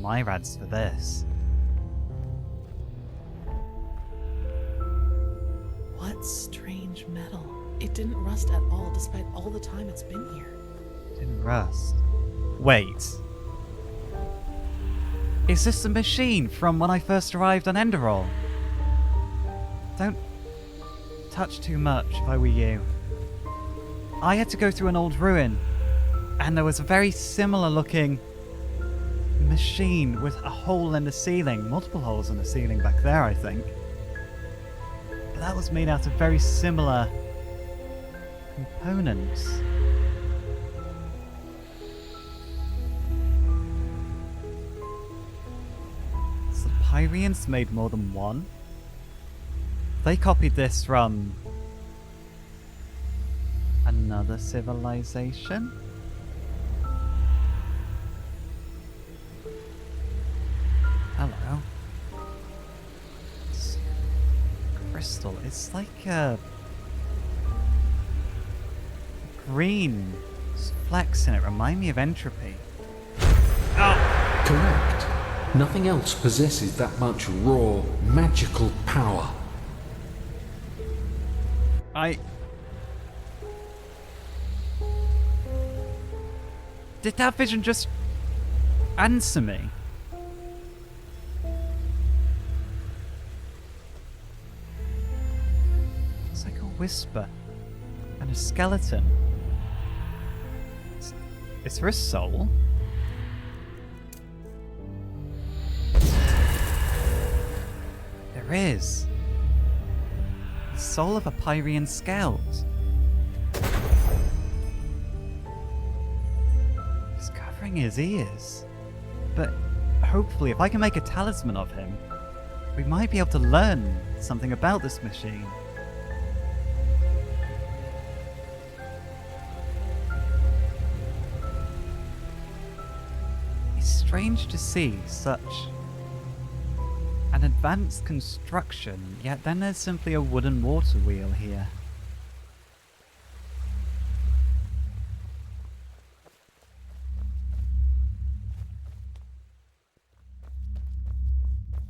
my rads for this. What strange metal. It didn't rust at all despite all the time it's been here. Didn't rust. Wait. Is this the machine from when I first arrived on Enderal? Don't touch too much if I were you. I had to go through an old ruin, and there was a very similar looking machine with a hole in the ceiling, multiple holes in the ceiling back there, I think. But that was made out of very similar components. So the Pyrians made more than one. They copied this from another civilization. Hello. It's crystal. It's like a green flecks in it. Remind me of entropy. Oh. Correct. Nothing else possesses that much raw, magical power. Did that vision just answer me? It's like a whisper and a skeleton. Is there a soul? There is. The soul of a Pyrian scout. He's covering his ears. But hopefully, if I can make a talisman of him, we might be able to learn something about this machine. It's strange to see such an advanced construction, yet then there's simply a wooden water wheel here.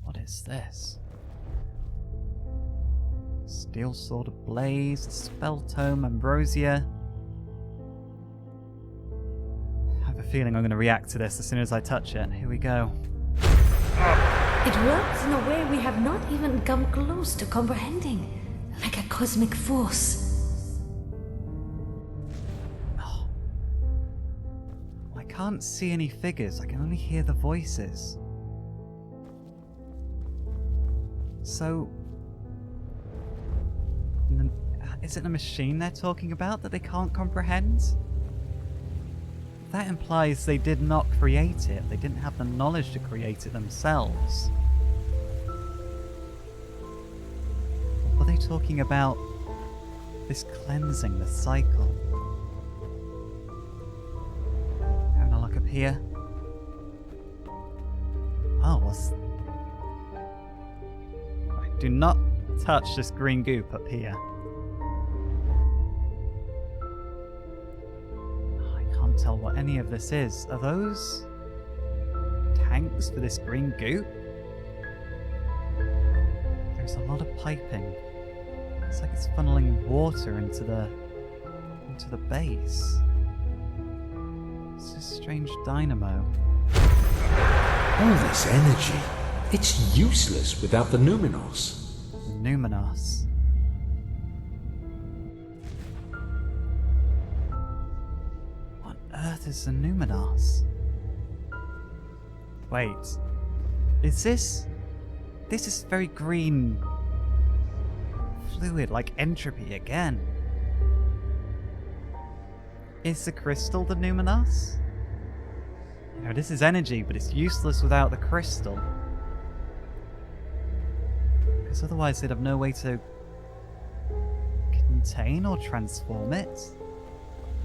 What is this? Steel sword ablaze, spell tome, ambrosia. I have a feeling I'm going to react to this as soon as I touch it. Here we go. It works in a way we have not even come close to comprehending, like a cosmic force. Oh. I can't see any figures, I can only hear the voices. So, is it a machine they're talking about that they can't comprehend? That implies they did not create it. They didn't have the knowledge to create it themselves. Or were they talking about this cleansing, the cycle? Having a look up here. Oh, what's... Right, do not touch this green goop up here. Tell what any of this is. Are those tanks for this green goop? There's a lot of piping. It's like it's funneling water into the base. It's a strange dynamo. All this energy, it's useless without the Numinos. The Numinos. Earth is the Numinos. Wait. Is this... This is very green... fluid, like entropy again. Is the crystal the Numinos? You know, this is energy, but it's useless without the crystal. Because otherwise they'd have no way to... contain or transform it.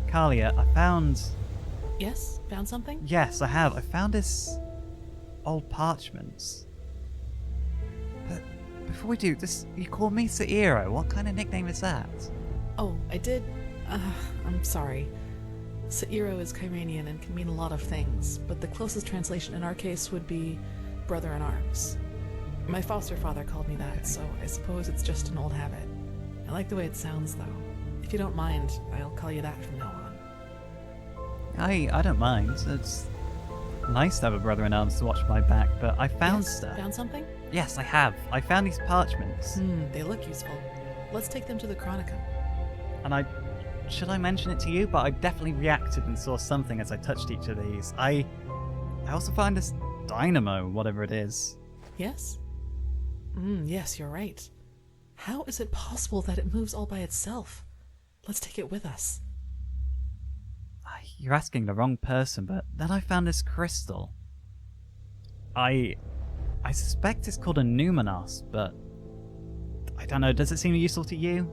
Kalia, I found... Yes? Found something? Yes, I have. I found this old parchments. But before we do this, you call me Sairo. What kind of nickname is that? Oh, I did. I'm sorry. Sa'iro is Kyranian and can mean a lot of things, but the closest translation in our case would be brother in arms. My foster father called me that, so I suppose it's just an old habit. I like the way it sounds, though. If you don't mind, I'll call you that from now on. I don't mind. It's nice to have a brother in arms to watch my back, but I found Yes, stuff. Found something? Yes, I have. I found these parchments. They look useful. Let's take them to the Chronica. And should I mention it to you? But I definitely reacted and saw something as I touched each of these. I also found this dynamo, whatever it is. Yes? Yes, you're right. How is it possible that it moves all by itself? Let's take it with us. You're asking the wrong person, but then I found this crystal. I suspect it's called a numenos, but I don't know, does it seem useful to you?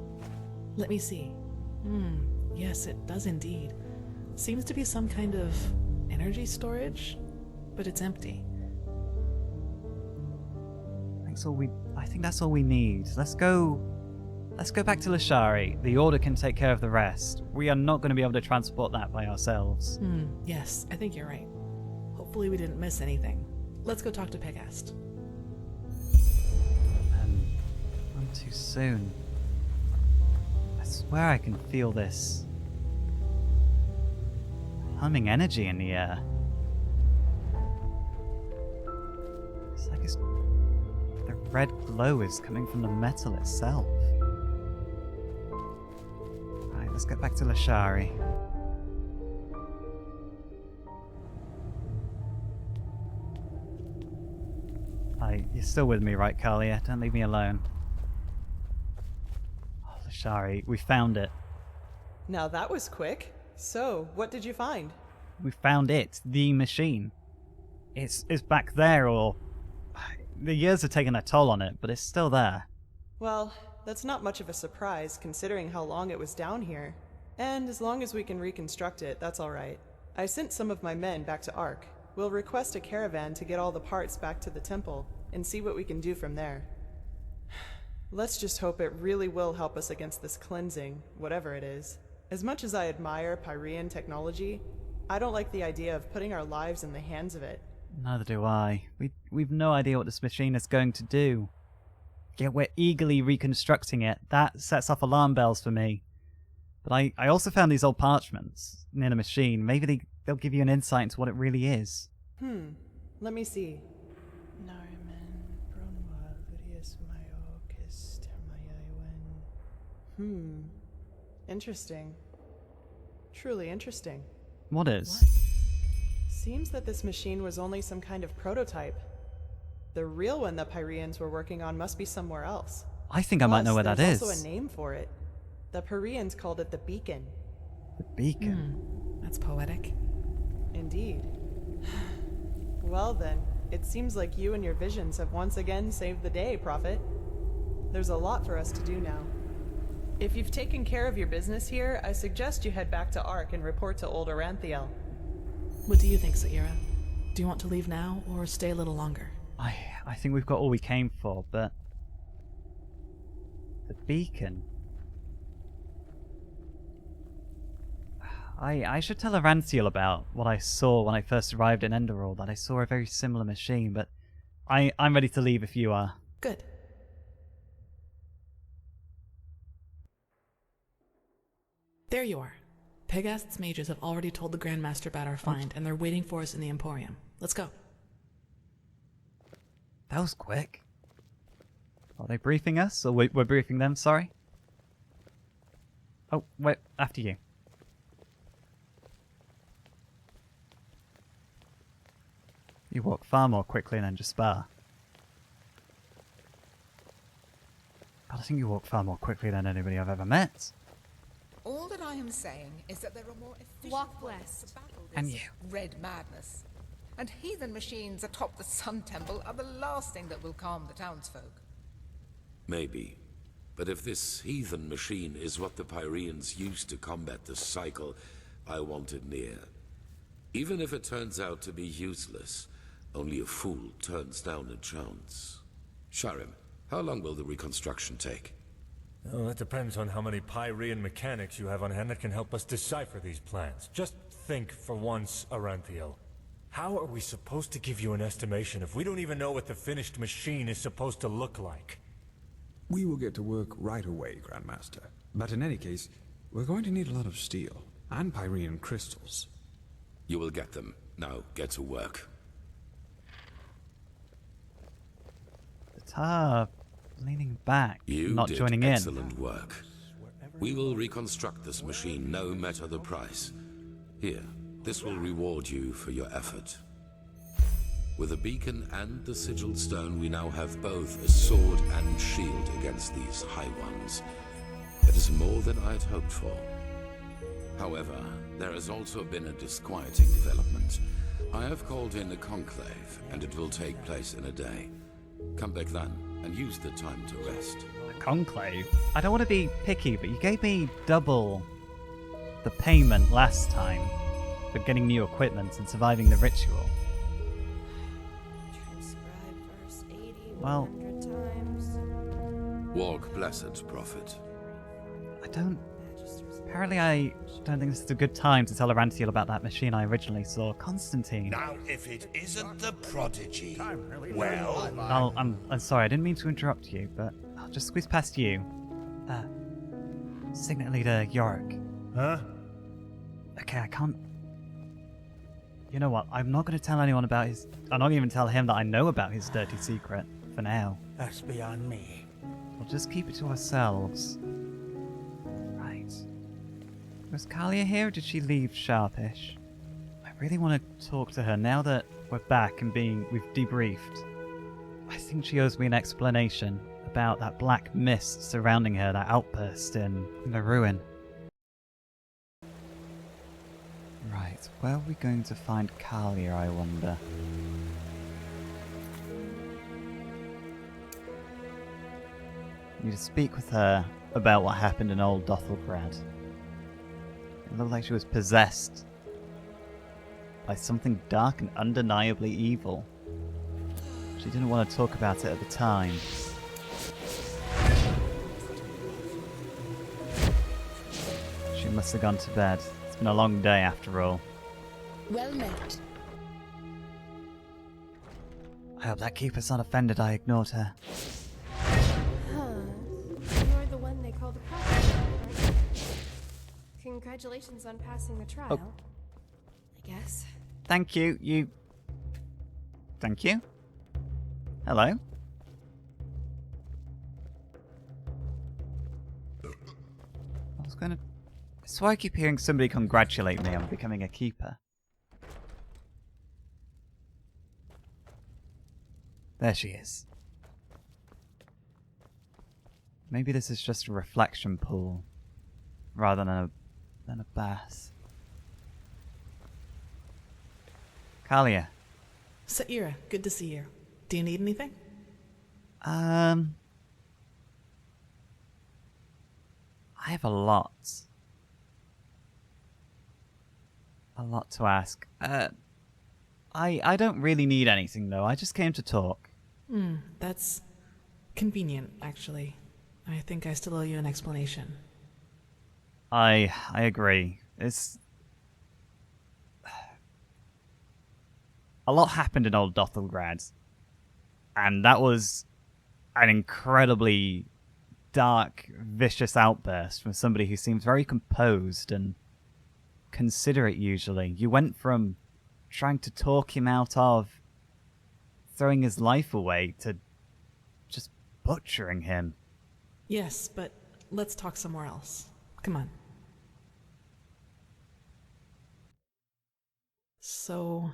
Let me see. Yes, it does indeed. Seems to be some kind of energy storage, but it's empty. I think that's all we need. Let's go back to Lashari. The Order can take care of the rest. We are not going to be able to transport that by ourselves. Yes, I think you're right. Hopefully we didn't miss anything. Let's go talk to Pegast. Not too soon. I swear I can feel this humming energy in the air. It's like the red glow is coming from the metal itself. Right, let's get back to Lashari. You're still with me, right, Kalia? Don't leave me alone. Oh, Lashari, we found it. Now that was quick. So, what did you find? We found it, the machine. It's back there, or the years have taken a toll on it, but it's still there. Well, that's not much of a surprise considering how long it was down here. And as long as we can reconstruct it, that's alright. I sent some of my men back to Ark. We'll request a caravan to get all the parts back to the temple, and see what we can do from there. Let's just hope it really will help us against this cleansing, whatever it is. As much as I admire Pyrean technology, I don't like the idea of putting our lives in the hands of it. Neither do I. We've no idea what this machine is going to do. Yet we're eagerly reconstructing it. That sets off alarm bells for me. But I also found these old parchments near the machine. Maybe they'll give you an insight into what it really is. Let me see. Interesting. Truly interesting. What is? Seems that this machine was only some kind of prototype. The real one the Pyreans were working on must be somewhere else. I think I might know where that is. There's also a name for it. The Pyreans called it the Beacon. The Beacon? That's poetic. Indeed. Well then, it seems like you and your visions have once again saved the day, Prophet. There's a lot for us to do now. If you've taken care of your business here, I suggest you head back to Ark and report to old Aranthiel. What do you think, Sa'ira? Do you want to leave now, or stay a little longer? I think we've got all we came for, but the beacon. I should tell Aranthiel about what I saw when I first arrived in Enderal, that I saw a very similar machine, but I'm ready to leave if you are. Good. There you are. Pegast's mages have already told the Grandmaster about our find, and they're waiting for us in the Emporium. Let's go. That was quick. Are they briefing us, or we're briefing them, sorry? Oh, wait, after you. You walk far more quickly than Jaspar. God, I think you walk far more quickly than anybody I've ever met. All that I am saying is that there are more efficient Walk ways west. to battle this And you. red madness. And heathen machines atop the Sun Temple are the last thing that will calm the townsfolk. Maybe. But if this heathen machine is what the Pyreans used to combat the cycle, I want it near. Even if it turns out to be useless, only a fool turns down a chance. Sharim, how long will the reconstruction take? Oh, that depends on how many Pyrean mechanics you have on hand that can help us decipher these plans. Just think for once, Aranthiel. How are we supposed to give you an estimation if we don't even know what the finished machine is supposed to look like? We will get to work right away, Grandmaster. But in any case, we're going to need a lot of steel and Pyrean crystals. You will get them. Now, get to work. Tar leaning back, You not did joining in. excellent work. We will reconstruct this machine no matter the price. Here, this will reward you for your effort. With a beacon and the sigil stone, we now have both a sword and shield against these High Ones. It is more than I had hoped for. However, there has also been a disquieting development. I have called in a conclave, and it will take place in a day. Come back then, and use the time to rest. Conclave? I don't want to be picky, but you gave me double the payment last time for getting new equipment and surviving the ritual. Transcribe verse 80 Well, 100 times. Walk blessed, Prophet. I don't... Apparently I don't think this is a good time to tell Aranthiel about that machine I originally saw. Constantine. Now, if it isn't the prodigy, well... I'm sorry, I didn't mean to interrupt you, but I'll just squeeze past you. Signet Leader Yorick. Huh? Okay, I can't... You know what, I'm not going to tell anyone about his... I'm not even tell him that I know about his dirty secret, for now. That's beyond me. We'll just keep it to ourselves. Right. Was Kalia here, or did she leave sharpish? I really want to talk to her now that we're back and we've debriefed. I think she owes me an explanation about that black mist surrounding her, that outburst in the ruin. Right, where are we going to find Kalia, I wonder? Need to speak with her about what happened in Old Dothelgrad. It looked like she was possessed by something dark and undeniably evil. She didn't want to talk about it at the time. She must have gone to bed. It's been a long day after all. Well met. I hope that keeper's not offended I ignored her. Huh. You're the one they call the prosecutor, right? Congratulations on passing the trial. I guess. Thank you, Thank you? Hello? I was gonna... So I keep hearing somebody congratulate me on becoming a keeper. There she is. Maybe this is just a reflection pool, rather than a bath. Kalia. Saira, good to see you. Do you need anything? I have a lot. A lot to ask. I don't really need anything though. I just came to talk. That's convenient, actually. I think I still owe you an explanation. I agree. It's... A lot happened in Old Dothelgrad. And that was an incredibly dark, vicious outburst from somebody who seems very composed and considerate usually. You went from trying to talk him out of throwing his life away to just butchering him. Yes, but let's talk somewhere else. Come on. So,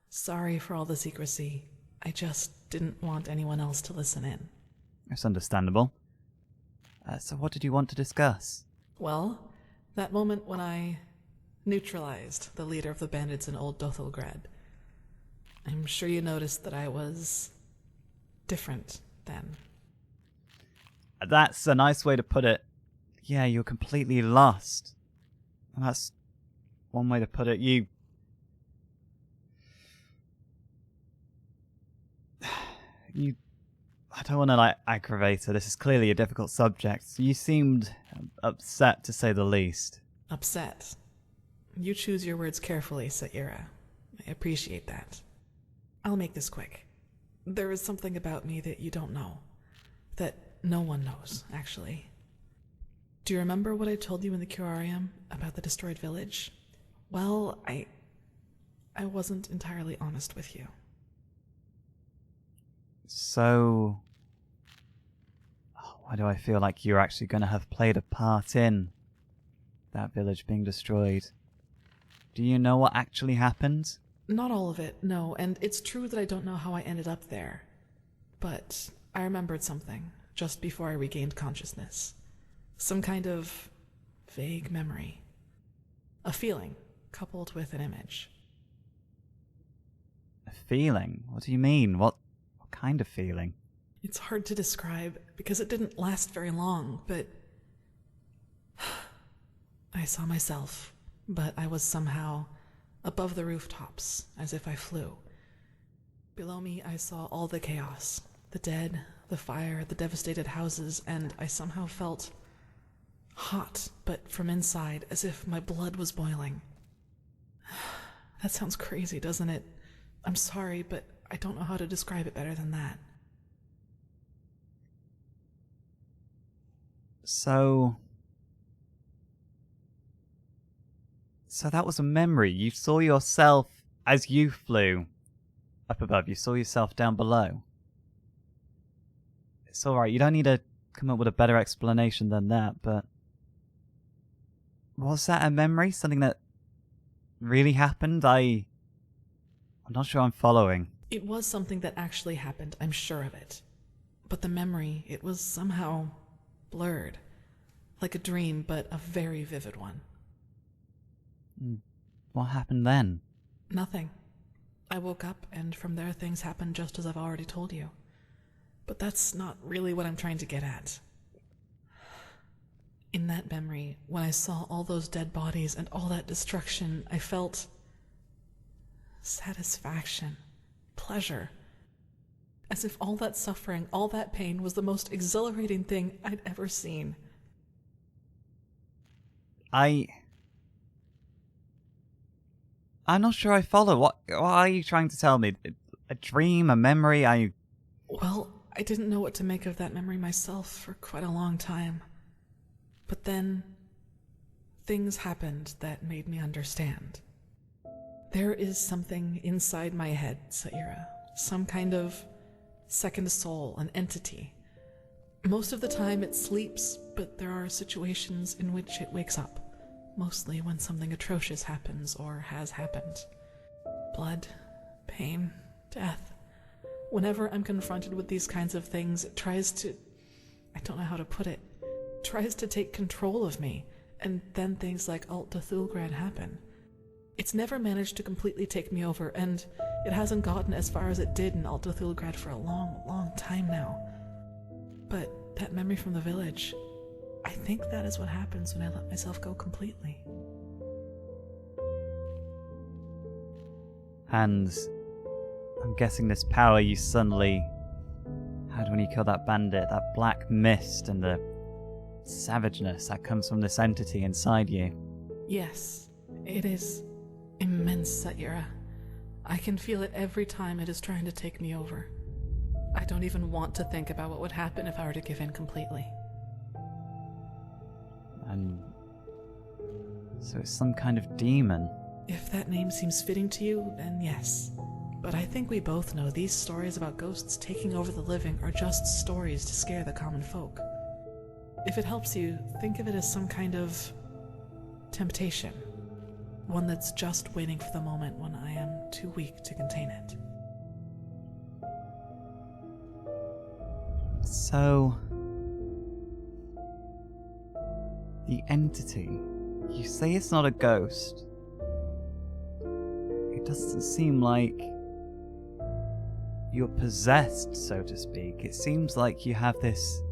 sorry for all the secrecy. I just didn't want anyone else to listen in. That's understandable. So what did you want to discuss? Well, that moment when I neutralized the leader of the bandits in Old Dothelgrad. I'm sure you noticed that I was different then. That's a nice way to put it. Yeah, you're completely lost. And that's one way to put it. I don't want to, aggravate her. This is clearly a difficult subject. You seemed upset, to say the least. Upset? You choose your words carefully, Saira. I appreciate that. I'll make this quick. There is something about me that you don't know. That no one knows, actually. Do you remember what I told you in the curarium about the destroyed village? Well, I wasn't entirely honest with you. So... why do I feel like you're actually going to have played a part in that village being destroyed? Do you know what actually happened? Not all of it, no, and it's true that I don't know how I ended up there. But I remembered something just before I regained consciousness. Some kind of vague memory. A feeling coupled with an image. A feeling? What do you mean? What kind of feeling? It's hard to describe because it didn't last very long, but I saw myself, but I was somehow above the rooftops, as if I flew. Below me, I saw all the chaos, the dead, the fire, the devastated houses, and I somehow felt hot, but from inside, as if my blood was boiling. That sounds crazy, doesn't it? I'm sorry, but I don't know how to describe it better than that. So that was a memory. You saw yourself as you flew up above. You saw yourself down below. It's alright, you don't need to come up with a better explanation than that, but... was that a memory? Something that really happened? I'm not sure I'm following. It was something that actually happened, I'm sure of it. But the memory, it was somehow blurred. Like a dream, but a very vivid one. What happened then? Nothing. I woke up, and from there things happened just as I've already told you. But that's not really what I'm trying to get at. In that memory, when I saw all those dead bodies and all that destruction, I felt satisfaction, pleasure. As if all that suffering, all that pain was the most exhilarating thing I'd ever seen. I'm not sure I follow. What are you trying to tell me? A dream? A memory? Well, I didn't know what to make of that memory myself for quite a long time. But then, things happened that made me understand. There is something inside my head, Saira. Some kind of second soul, an entity. Most of the time it sleeps, but there are situations in which it wakes up. Mostly when something atrocious happens or has happened. Blood, pain, death. Whenever I'm confronted with these kinds of things, it tries to... I don't know how to put it. Tries to take control of me, and then things like Alt Cthulgrad happen. It's never managed to completely take me over, and it hasn't gotten as far as it did in Alt Cthulgrad for a long, long time now. But that memory from the village, I think that is what happens when I let myself go completely. And I'm guessing this power you suddenly had when you killed that bandit, that black mist and the savageness that comes from this entity inside you. Yes, it is immense, Saira. I can feel it every time it is trying to take me over. I don't even want to think about what would happen if I were to give in completely. And so it's some kind of demon. If that name seems fitting to you, then yes. But I think we both know these stories about ghosts taking over the living are just stories to scare the common folk. If it helps you, think of it as some kind of temptation. One that's just waiting for the moment when I am too weak to contain it. So... the entity, you say it's not a ghost. It doesn't seem like you're possessed, so to speak. It seems like you have this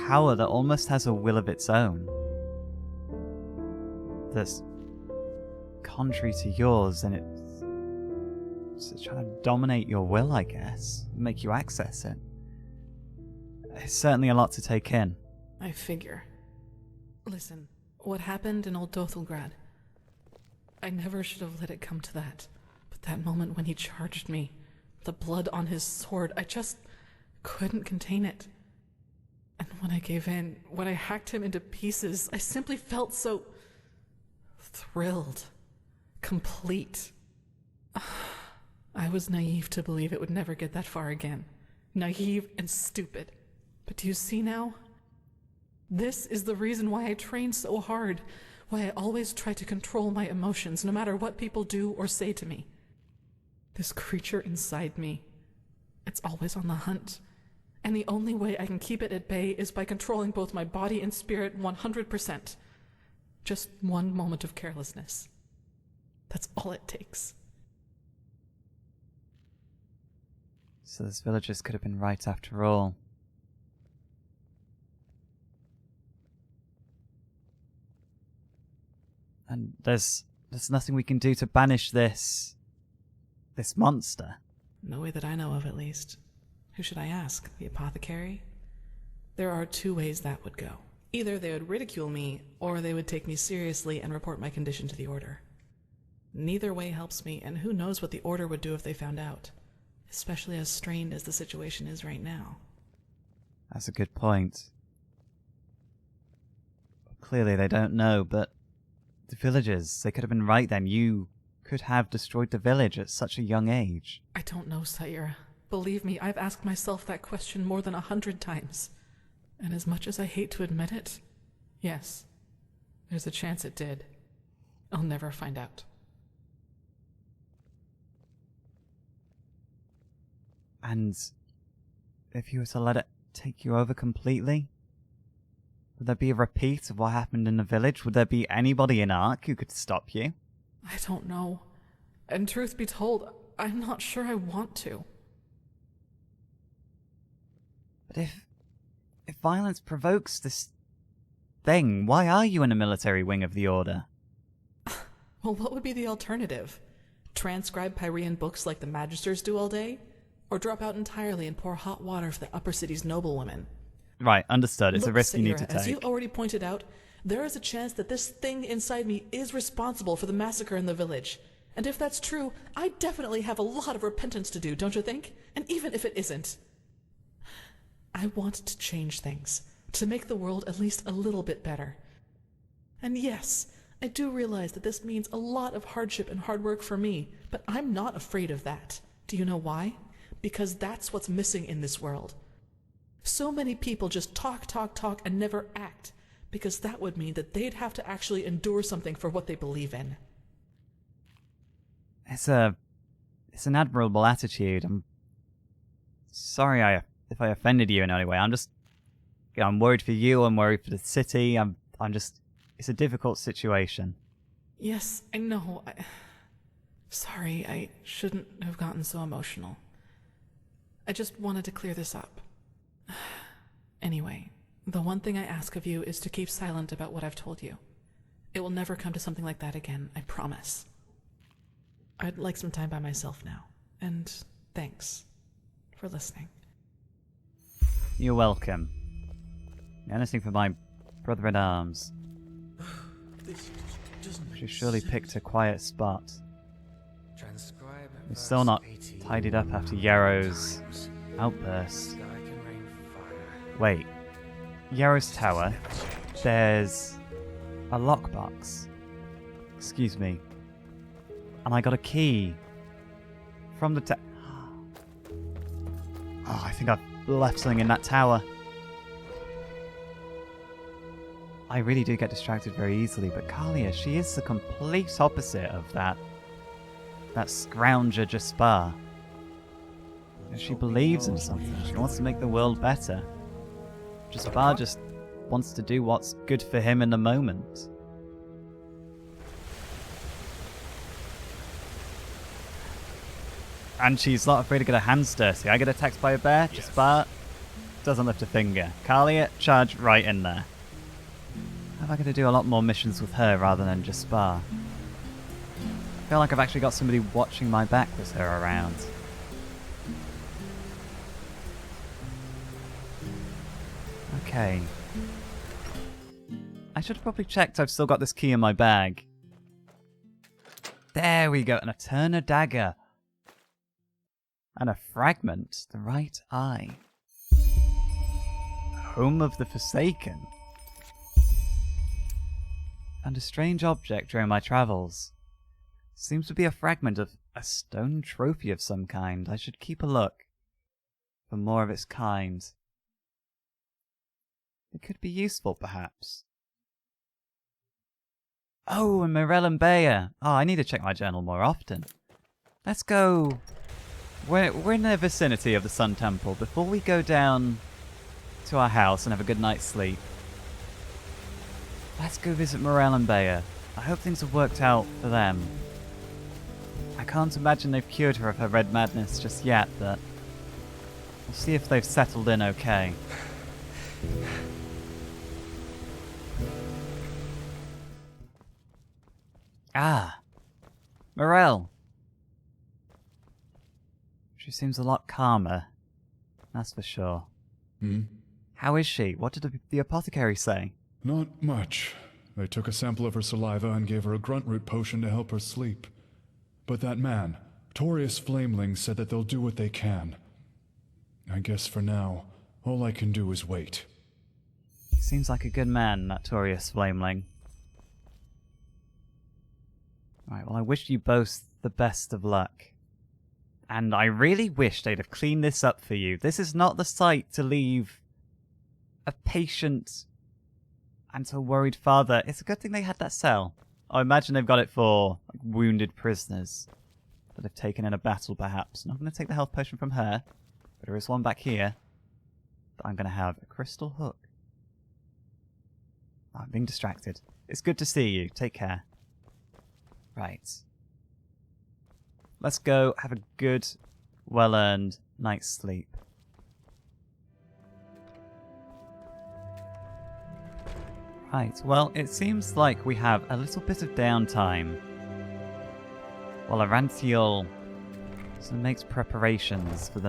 power that almost has a will of its own. That's contrary to yours, and it's trying to dominate your will, I guess. Make you access it. It's certainly a lot to take in. I figure. Listen, what happened in Old Dothelgrad? I never should have let it come to that. But that moment when he charged me, the blood on his sword, I just couldn't contain it. And when I gave in, when I hacked him into pieces, I simply felt so thrilled, complete. I was naive to believe it would never get that far again. Naive and stupid. But do you see now? This is the reason why I train so hard, why I always try to control my emotions, no matter what people do or say to me. This creature inside me, it's always on the hunt. And the only way I can keep it at bay is by controlling both my body and spirit 100%. Just one moment of carelessness. That's all it takes. So this villagers could have been right after all. And there's nothing we can do to banish this monster. No way that I know of, at least. Who should I ask? The apothecary? There are two ways that would go. Either they would ridicule me, or they would take me seriously and report my condition to the Order. Neither way helps me, and who knows what the Order would do if they found out. Especially as strained as the situation is right now. That's a good point. Clearly they don't know, but the villagers, they could have been right then. You could have destroyed the village at such a young age. I don't know, Sire. Believe me, I've asked myself that question more than 100 times. And as much as I hate to admit it, yes, there's a chance it did. I'll never find out. And if you were to let it take you over completely, would there be a repeat of what happened in the village? Would there be anybody in Ark who could stop you? I don't know. And truth be told, I'm not sure I want to. But if violence provokes this thing, why are you in a military wing of the Order? Well, what would be the alternative? Transcribe Pyrean books like the Magisters do all day? Or drop out entirely and pour hot water for the upper city's noblewomen? Right, understood. It's a risk you need to take. As you already pointed out, there is a chance that this thing inside me is responsible for the massacre in the village. And if that's true, I definitely have a lot of repentance to do, don't you think? And even if it isn't, I want to change things, to make the world at least a little bit better. And yes, I do realize that this means a lot of hardship and hard work for me, but I'm not afraid of that. Do you know why? Because that's what's missing in this world. So many people just talk, and never act, because that would mean that they'd have to actually endure something for what they believe in. It's an admirable attitude. I'm sorry if I offended you in any way. I'm worried for you, I'm worried for the city, it's a difficult situation. Yes, I know. Sorry, I shouldn't have gotten so emotional. I just wanted to clear this up. Anyway, the one thing I ask of you is to keep silent about what I've told you. It will never come to something like that again, I promise. I'd like some time by myself now, and thanks for listening. You're welcome. Anything for my brother-in-arms. She surely picked a quiet spot. We're still not tidied up after Yarrow's outburst. Wait. Yarrow's tower. There's a lockbox. Excuse me. And I got a key. From the Oh, I think I've left something in that tower. I really do get distracted very easily, but Kalia, she is the complete opposite of that scrounger Jaspar. She believes in something. She wants to make the world better. Jaspar just wants to do what's good for him in the moment. And she's not afraid to get her hands dirty. I get attacked by a bear, Jaspar doesn't lift a finger. Kalia, charge right in there. How am I going to do a lot more missions with her rather than Jaspar? I feel like I've actually got somebody watching my back with her around. Okay. I should have probably checked I've still got this key in my bag. There we go. An Eterna dagger. And a fragment. The right eye. Home of the Forsaken. And a strange object during my travels. Seems to be a fragment of a stone trophy of some kind. I should keep a look for more of its kind. It could be useful, perhaps. Oh, and Morel and Bayer. Oh, I need to check my journal more often. Let's go. We're in the vicinity of the Sun Temple. Before we go down to our house and have a good night's sleep, let's go visit Morel and Bayer. I hope things have worked out for them. I can't imagine they've cured her of her red madness just yet, but we'll see if they've settled in okay. Ah, Morel. She seems a lot calmer, that's for sure. How is she? What did the apothecary say? Not much. They took a sample of her saliva and gave her a grunt root potion to help her sleep. But that man, Torius Flameling, said that they'll do what they can. I guess for now, all I can do is wait. He seems like a good man, that Torius Flameling. Right, well, I wish you both the best of luck. And I really wish they'd have cleaned this up for you. This is not the site to leave a patient and a worried father. It's a good thing they had that cell. I imagine they've got it for like, wounded prisoners that have taken in a battle, perhaps. I'm not going to take the health potion from her, but there is one back here. But I'm going to have a crystal hook. Oh, I'm being distracted. It's good to see you. Take care. Right. Let's go have a good, well-earned night's sleep. Right, well, it seems like we have a little bit of downtime while Aranthiel makes preparations for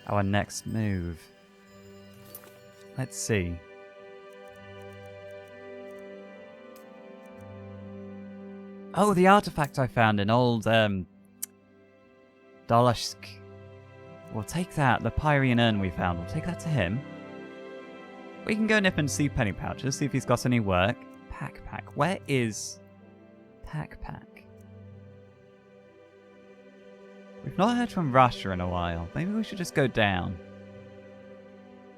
our next move. Let's see. Oh, the artifact I found in old, Dolashk. We'll take that, the Pyrean urn we found. We'll take that to him. We can go nip and see Penny Pouches, see if he's got any work. Pack. Where is Pack? We've not heard from Russia in a while. Maybe we should just go down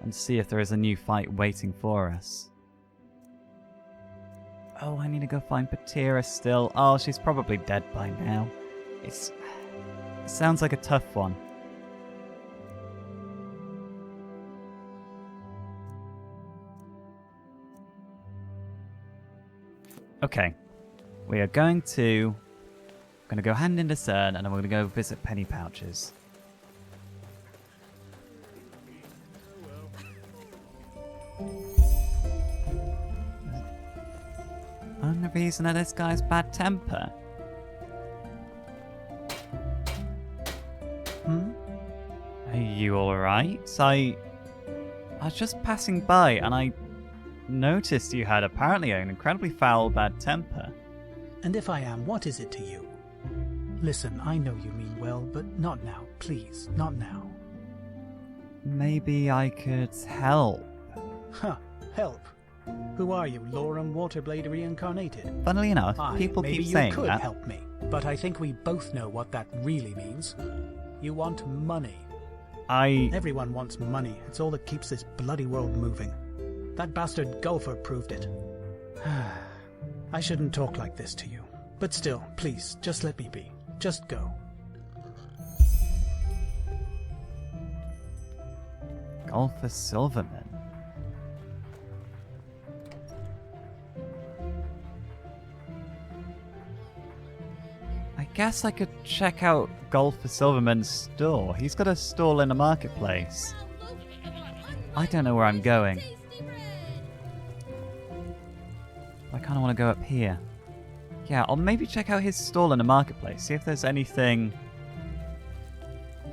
and see if there is a new fight waiting for us. Oh, I need to go find Patira still. Oh, she's probably dead by now. It sounds like a tough one. Okay. We are going to go hand in discern, and then we're going to go visit Penny Pouches. Only reason of this guy's bad temper. Are you alright? I was just passing by and I noticed you had apparently an incredibly foul bad temper. And if I am, what is it to you? Listen, I know you mean well, but not now, please, not now. Maybe I could help. Huh, help? Who are you, Lorem Waterblade reincarnated? Funnily enough, people keep saying that. Maybe you could help me, but I think we both know what that really means. You want money. Everyone wants money. It's all that keeps this bloody world moving. That bastard Gulfer proved it. I shouldn't talk like this to you. But still, please, just let me be. Just go. Gulfer Silverman. I guess I could check out Gulfer Silverman's store. He's got a stall in a marketplace. I don't know where I'm going. I kind of want to go up here. Yeah, I'll maybe check out his stall in a marketplace. See if there's anything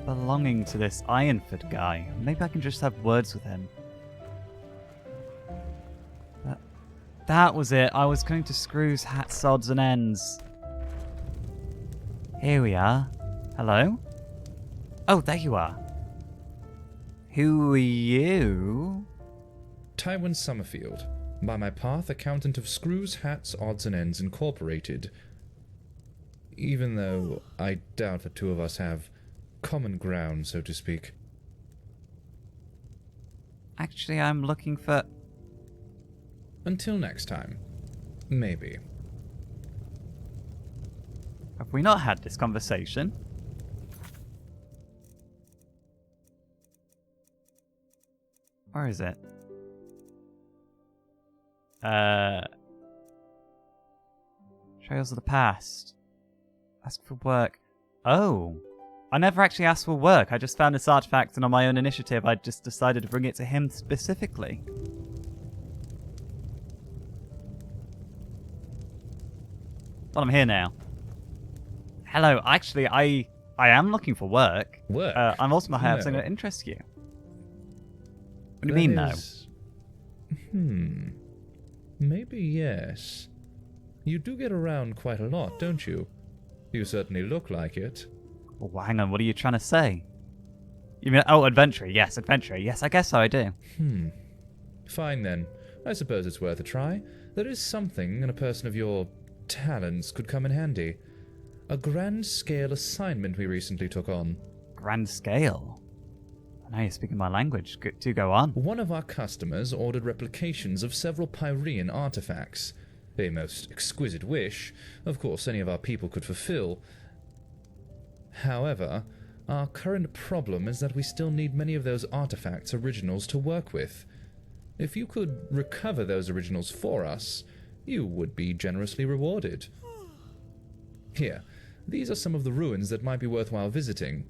belonging to this Ironford guy. Maybe I can just have words with him. That was it. I was going to Screw's Hats, Odds and Ends. Here we are. Hello? Oh, there you are. Who are you? Tywin Summerfield. By my path, accountant of Screws, Hats, Odds and Ends Incorporated. Even though I doubt the two of us have common ground, so to speak. Actually, I'm looking for... Until next time. Maybe. Have we not had this conversation? Where is it? Trails of the past. Ask for work. Oh. I never actually asked for work. I just found this artifact and on my own initiative I just decided to bring it to him specifically. Well, I'm here now. Hello. Actually, I am looking for work. Work? I'm also going to have something that interests you. What do you mean, though? Maybe yes. You do get around quite a lot, don't you? You certainly look like it. Well, hang on, what are you trying to say? You mean, oh, adventurer, yes, adventurer. Yes, I guess so, I do. Fine then. I suppose it's worth a try. There is something, and a person of your talents could come in handy. A grand-scale assignment we recently took on. Grand scale? Now you're speaking my language. Do go on. One of our customers ordered replications of several Pyrean artifacts. A most exquisite wish, of course any of our people could fulfill. However, our current problem is that we still need many of those artifacts' originals to work with. If you could recover those originals for us, you would be generously rewarded. Here, these are some of the ruins that might be worthwhile visiting.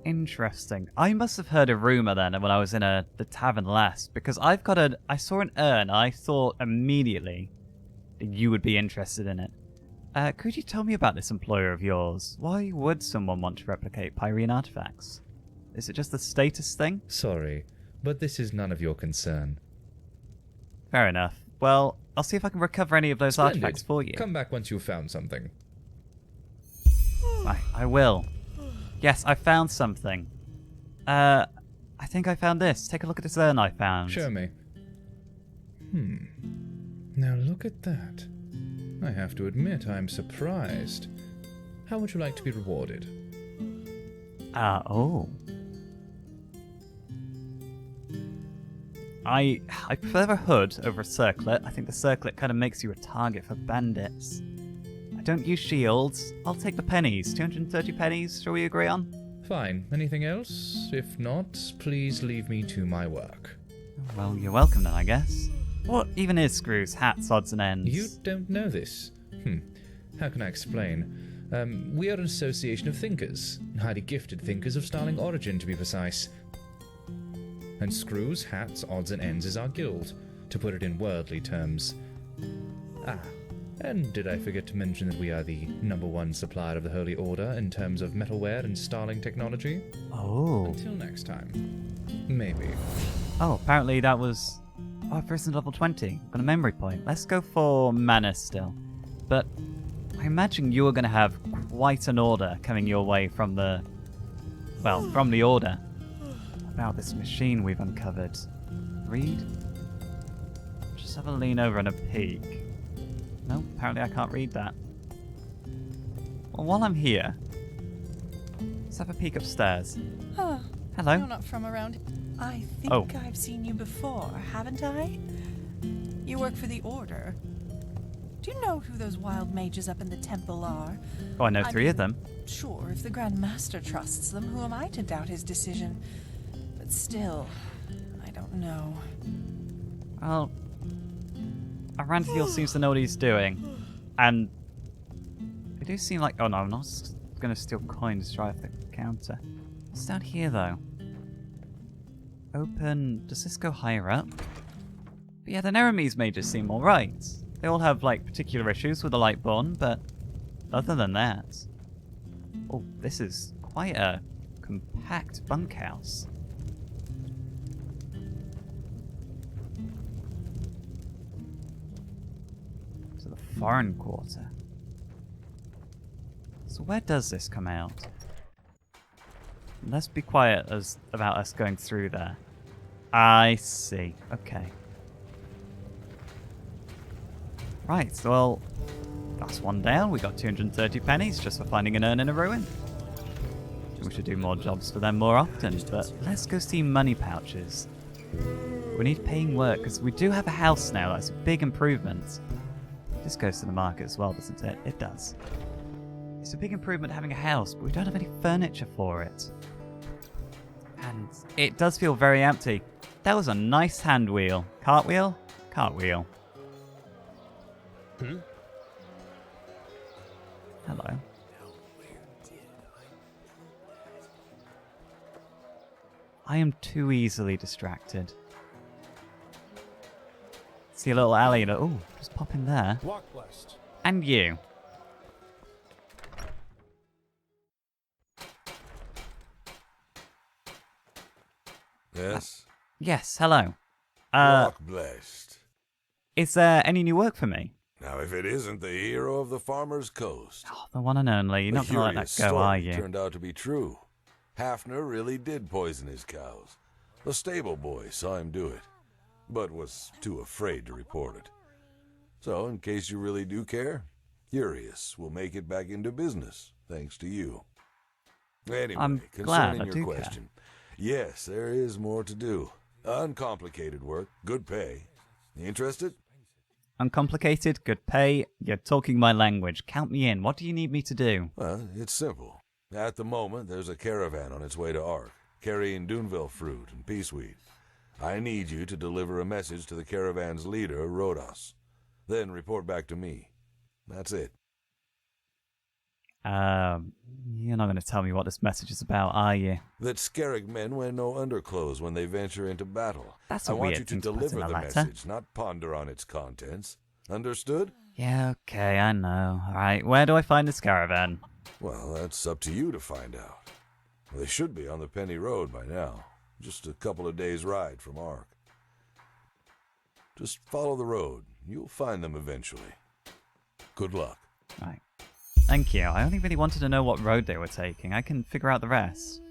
Interesting. I must have heard a rumor then when I was in the tavern last, because I saw an urn, I thought immediately that you would be interested in it. Could you tell me about this employer of yours? Why would someone want to replicate Pyrean artifacts? Is it just a status thing? Sorry, but this is none of your concern. Fair enough. Well, I'll see if I can recover any of those artifacts for you. Come back once you've found something. I will. Yes, I found something. I think I found this. Take a look at this urn I found. Show me. Now look at that. I have to admit, I'm surprised. How would you like to be rewarded? Oh. I prefer a hood over a circlet. I think the circlet kind of makes you a target for bandits. I don't use shields. I'll take the pennies. 230 pennies, shall we agree on? Fine. Anything else? If not, please leave me to my work. Well, you're welcome then, I guess. What even is Screws, Hats, Odds and Ends? You don't know this? How can I explain? We are an association of thinkers. Highly gifted thinkers of sterling origin, to be precise. And Screws, Hats, Odds and Ends is our guild, to put it in worldly terms. And did I forget to mention that we are the #1 supplier of the Holy Order in terms of metalware and starling technology? Oh. Until next time. Maybe. Oh, apparently that was... Oh, I've risen to level 20. Got a memory point. Let's go for mana still. But I imagine you are going to have quite an order coming your way from the... Well, from the Order. About this machine we've uncovered. Read? Just have a lean over and a peek. No, apparently I can't read that. Well, while I'm here, let's have a peek upstairs. Hello. You're not from around. I think I've seen you before, haven't I? You work for the Order. Do you know who those wild mages up in the temple are? Oh, I know three of them. Sure, if the Grand Master trusts them, who am I to doubt his decision? But still, I don't know. Well, Arantiel seems to know what he's doing. And they do seem like... Oh no, I'm not going to steal coins to drive the counter. What's down here, though? Open... Does this go higher up? But yeah, the Neremes mages seem alright. They all have, like, particular issues with the Lightborn, but other than that... Oh, this is quite a compact bunkhouse. To the foreign quarter. So where does this come out? Let's be quiet about us going through there. I see. Okay. Right, well, that's one down. We got 230 pennies just for finding an urn in a ruin. We should do more jobs for them more often, but let's go see money pouches. We need paying work, because we do have a house now. That's a big improvement. This goes to the market as well, doesn't it? It does. It's a big improvement having a house, but we don't have any furniture for it. And it does feel very empty. That was a nice hand wheel. Cartwheel? Cartwheel. Hello. I am too easily distracted. See a little alley and oh, just pop in there. Walk blessed. And you. Yes? Yes, hello. Walk blessed. Is there any new work for me? Now, if it isn't the hero of the Farmer's Coast. Oh, the one and only. You're not going to let that go, are you? Turned out to be true. Hafner really did poison his cows. The stable boy saw him do it, but was too afraid to report it. So, in case you really do care, Urius will make it back into business, thanks to you. Anyway, I'm glad concerning I your do question, yes, there is more to do. Uncomplicated work, good pay. Interested? Uncomplicated, good pay. You're talking my language. Count me in. What do you need me to do? Well, it's simple. At the moment, there's a caravan on its way to Ark, carrying Duneville fruit and peaceweed. I need you to deliver a message to the caravan's leader, Rhodos. Then report back to me. That's it. You're not going to tell me what this message is about, are you? That Skerrig men wear no underclothes when they venture into battle. That's a I want weird you to thing to put deliver in a the letter. message, not ponder on its contents. Understood? Yeah, okay, I know. Alright, where do I find this caravan? Well, that's up to you to find out. They should be on the Penny Road by now. Just a couple of days' ride from Ark. Just follow the road. You'll find them eventually. Good luck. Right. Thank you. I only really wanted to know what road they were taking. I can figure out the rest.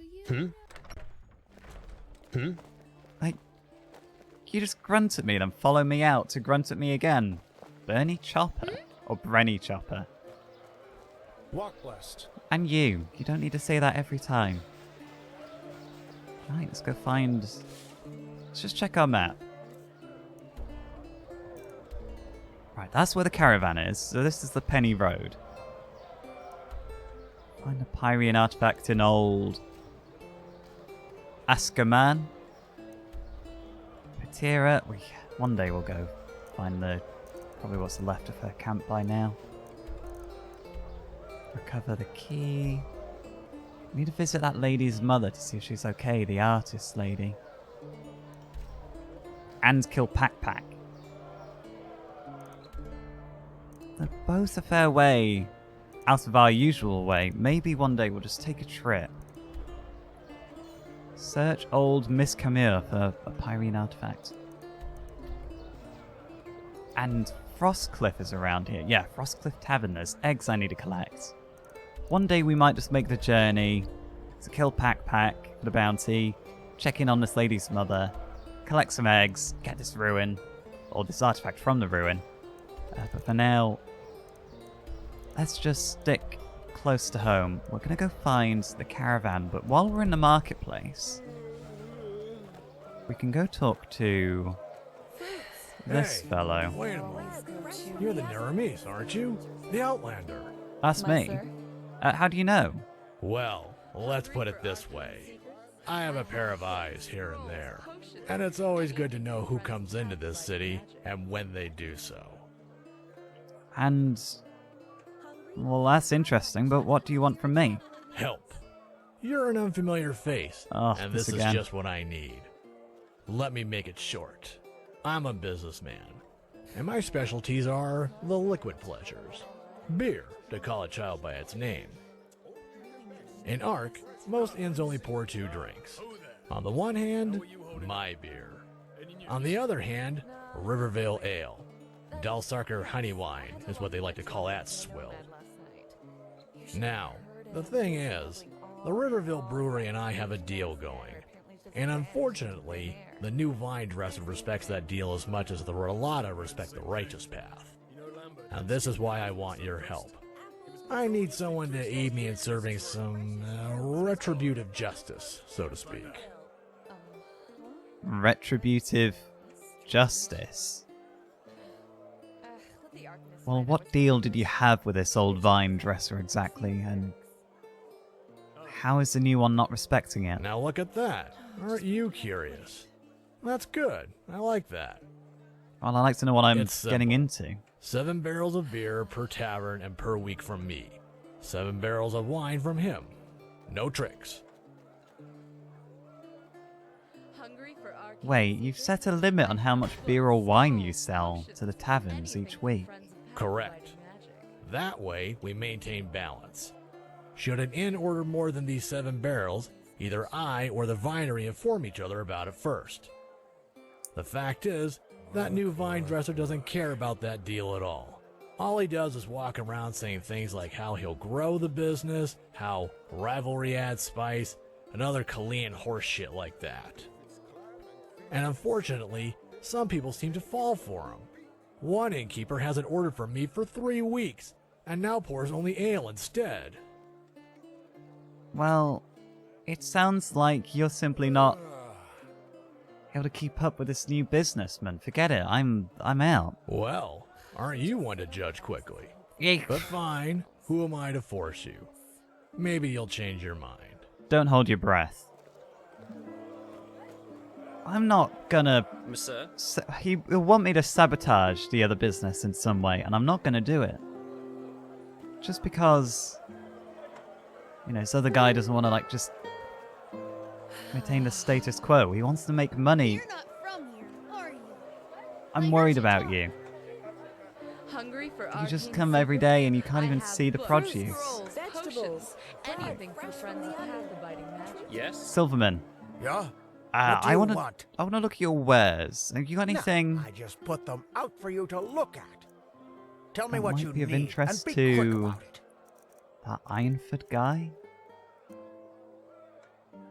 Like, you just grunt at me, then follow me out to grunt at me again. Bernie Chopper? Or Brenny Chopper? Walk blessed. And you. You don't need to say that every time. Right, let's go find... Let's just check our map. Right, that's where the caravan is. So this is the Penny Road. Find a Pyrian artifact in old... Askaman. Patira. One day we'll go find probably what's left of her camp by now. Recover the key. Need to visit that lady's mother to see if she's okay, the artist lady. And kill Pack Pack. They're both a fair way out of our usual way. Maybe one day we'll just take a trip. Search old Miss Camille for a Pyrian artifact. And Frostcliff is around here. Yeah, Frostcliff Tavern. There's eggs I need to collect. One day we might just make the journey to kill Pack Pack for the bounty, check in on this lady's mother, collect some eggs, get this ruin, or this artifact from the ruin. But for now, let's just stick close to home. We're going to go find the caravan, but while we're in the marketplace, we can go talk to this fellow. Wait a moment. You're the Naramis, aren't you? The Outlander. That's me. How do you know? Well, let's put it this way. I have a pair of eyes here and there, and it's always good to know who comes into this city and when they do so. And... well, that's interesting, but what do you want from me? Help. You're an unfamiliar face, and this is just what I need. Let me make it short. I'm a businessman, and my specialties are the liquid pleasures. Beer, to call a child by its name. In Ark, most inns only pour 2 drinks. On the one hand, my beer. On the other hand, Rivervale Ale. Dalsarker honey wine is what they like to call that swill. Now, the thing is, the Riverville Brewery and I have a deal going. And unfortunately, the new vine dresser respects that deal as much as the Rolata respect the righteous path. And this is why I want your help. I need someone to aid me in serving some retributive justice, so to speak. Retributive justice? Well, what deal did you have with this old vine dresser exactly, and how is the new one not respecting it? Now look at that. Aren't you curious? That's good. I like that. Well, I like to know what I'm getting into. 7 barrels of beer per tavern and per week from me. 7 barrels of wine from him. No tricks. Wait, you've set a limit on how much beer or wine you sell to the taverns each week. Correct. That way, we maintain balance. Should an inn order more than these 7 barrels, either I or the vinery inform each other about it first. The fact is, that new vine dresser doesn't care about that deal at all. All he does is walk around saying things like how he'll grow the business, how rivalry adds spice, and other Kalian horse shit like that. And unfortunately, some people seem to fall for him. One innkeeper hasn't ordered from me for 3 weeks, and now pours only ale instead. Well, it sounds like you're simply not able to keep up with this new businessman. Forget it, I'm out. Well, aren't you one to judge quickly? But fine, who am I to force you? Maybe you'll change your mind. Don't hold your breath. I'm not gonna... He'll want me to sabotage the other business in some way, and I'm not gonna do it. Just because... You know, this other guy doesn't want to, like, just... maintain the status quo. He wants to make money. You're not from here, are you? I'm worried about you. Hungry for You just come every day and you can't even see the produce. vegetables, anything for friends that have the biting magic. Yes? Silverman. Yeah? I want to look at your wares. Have you got anything No, I just put them out for you to look at. Tell me that what might you be of need interest and be quick to about it. that Ironford guy?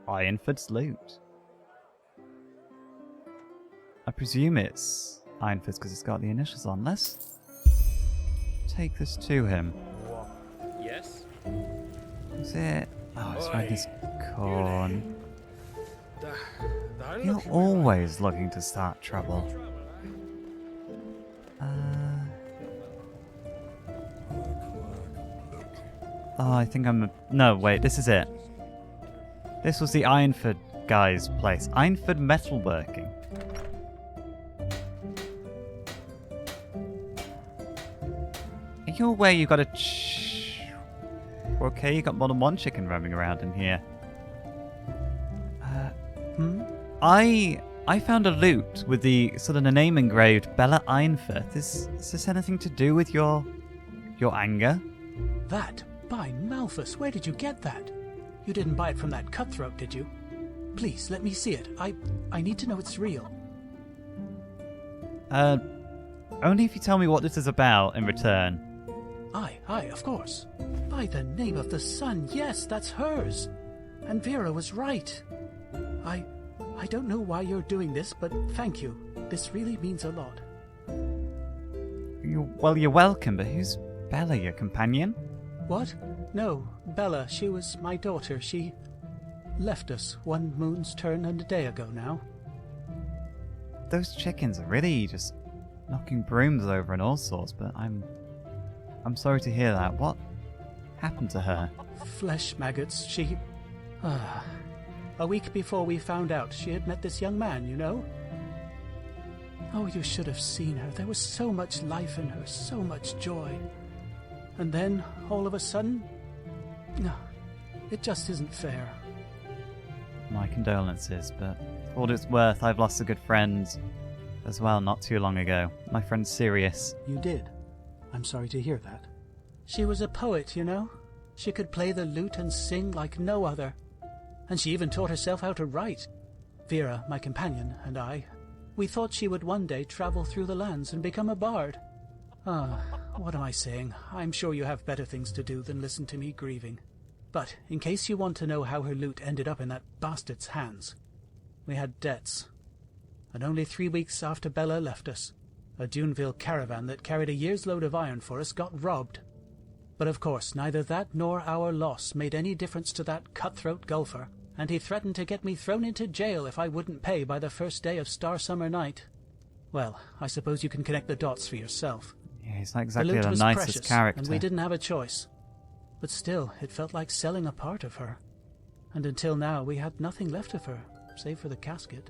Ironford's loot. I presume it's Ironford's because it's got the initials on. Let's take this to him. Yes? Is it? Oh, it's right this corn. You're always looking to start trouble. Oh, I think I'm... No, wait, this is it. This was the Ironford guy's place. Ironford Metalworking. Are you aware you've got a... Okay, you got more than one chicken roaming around in here. I found a loot with the sort of the name engraved Bella Ironford. Is this anything to do with your anger? That? By Malthus, where did you get that? You didn't buy it from that cutthroat, did you? Please, let me see it. I need to know it's real. Only if you tell me what this is about in return. Aye, of course. By the name of the sun, yes, that's hers. And Vera was right. I don't know why you're doing this, but thank you. This really means a lot. Well, you're welcome, but who's Bella, your companion? What? No, Bella, she was my daughter. She left us one moon's turn and a day ago now. Those chickens are really just knocking brooms over and all sorts, but I'm sorry to hear that. What happened to her? Flesh maggots, she... A week before we found out, she had met this young man, you know? Oh, you should have seen her. There was so much life in her, so much joy. And then, all of a sudden... No, it just isn't fair. My condolences, but for what it's worth, I've lost a good friend as well not too long ago. My friend Sirius. You did? I'm sorry to hear that. She was a poet, you know? She could play the lute and sing like no other. And she even taught herself how to write. Vera, my companion, and I, we thought she would one day travel through the lands and become a bard. What am I saying? I'm sure you have better things to do than listen to me grieving. But, in case you want to know how her loot ended up in that bastard's hands, we had debts. And only 3 weeks after Bella left us, a Duneville caravan that carried a year's load of iron for us got robbed. But of course, neither that nor our loss made any difference to that cutthroat golfer, and he threatened to get me thrown into jail if I wouldn't pay by the first day of Star Summer Night. Well, I suppose you can connect the dots for yourself. Yeah, he's not exactly the loot the was nicest precious, character. and we didn't have a choice. But still, it felt like selling a part of her. And until now, we had nothing left of her, save for the casket.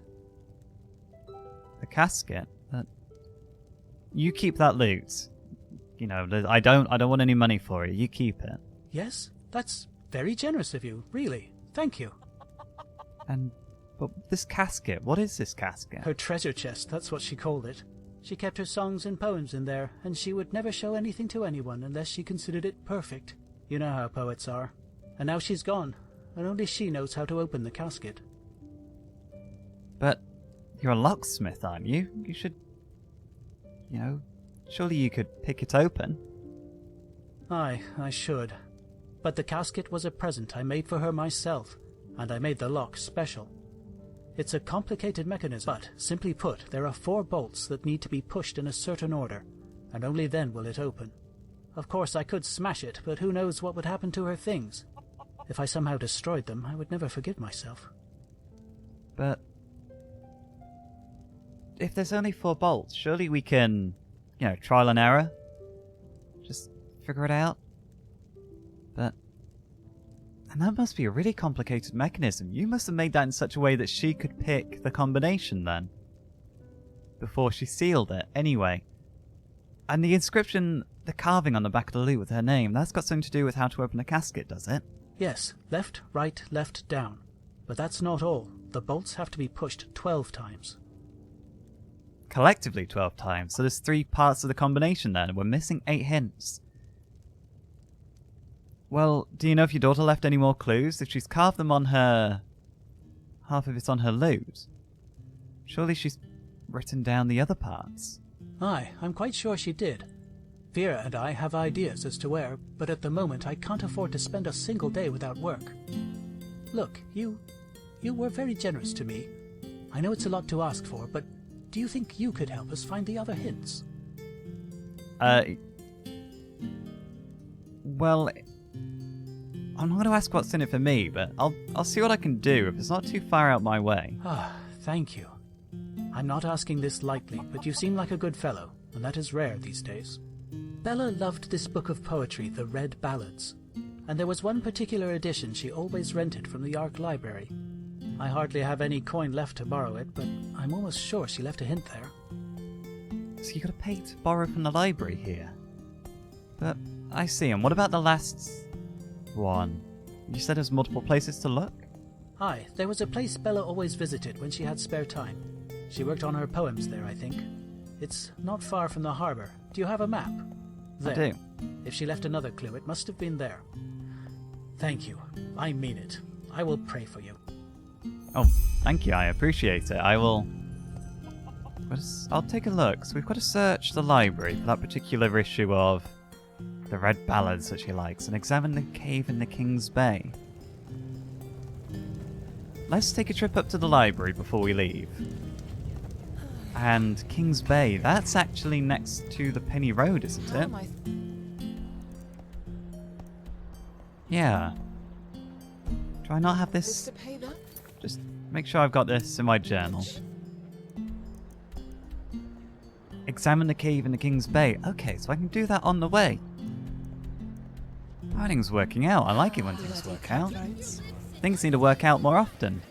The casket? You keep that loot. You know, I don't want any money for it. You keep it. Yes, that's very generous of you, really. Thank you. But this casket, what is this casket? Her treasure chest, that's what she called it. She kept her songs and poems in there, and she would never show anything to anyone unless she considered it perfect. You know how poets are. And now she's gone, and only she knows how to open the casket. But you're a locksmith, aren't you? You should... You know, surely you could pick it open. Aye, I should. But the casket was a present I made for her myself, and I made the lock special. It's a complicated mechanism, but simply put, there are 4 bolts that need to be pushed in a certain order, and only then will it open. Of course, I could smash it, but who knows what would happen to her things. If I somehow destroyed them, I would never forgive myself. But if there's only 4 bolts, surely we can, you know, trial and error? Just figure it out? And that must be a really complicated mechanism. You must have made that in such a way that she could pick the combination then. Before she sealed it, anyway. And the inscription, the carving on the back of the loot with her name, that's got something to do with how to open a casket, does it? Yes, left, right, left, down. But that's not all. The bolts have to be pushed 12 times. Collectively 12 times, so there's 3 parts of the combination then, and we're missing 8 hints. Well, do you know if your daughter left any more clues? If she's carved them on her... half of it on her loot, surely she's written down the other parts. Aye, I'm quite sure she did. Vera and I have ideas as to where, but at the moment I can't afford to spend a single day without work. Look, you were very generous to me. I know it's a lot to ask for, but do you think you could help us find the other hints? Well... I'm not going to ask what's in it for me, but I'll see what I can do if it's not too far out my way. Ah, thank you. I'm not asking this lightly, but you seem like a good fellow, and that is rare these days. Bella loved this book of poetry, the Red Ballads, and there was one particular edition she always rented from the Ark Library. I hardly have any coin left to borrow it, but I'm almost sure she left a hint there. So you got to pay to borrow from the library here? But I see, and what about the last... one? You said there's multiple places to look? Aye, there was a place Bella always visited when she had spare time. She worked on her poems there, I think. It's not far from the harbour. Do you have a map? There. I do. If she left another clue, it must have been there. Thank you. I mean it. I will pray for you. Oh, thank you. I appreciate it. I will... I'll take a look. So we've got to search the library for that particular issue of the Red Ballads that she likes, and examine the cave in the King's Bay. Let's take a trip up to the library before we leave. And King's Bay, that's actually next to the Penny Road, isn't it? Yeah. Do I not have this? Just make sure I've got this in my journal. Examine the cave in the King's Bay. Okay, so I can do that on the way. Writing's working out. I like it when things work out. Things need to work out more often.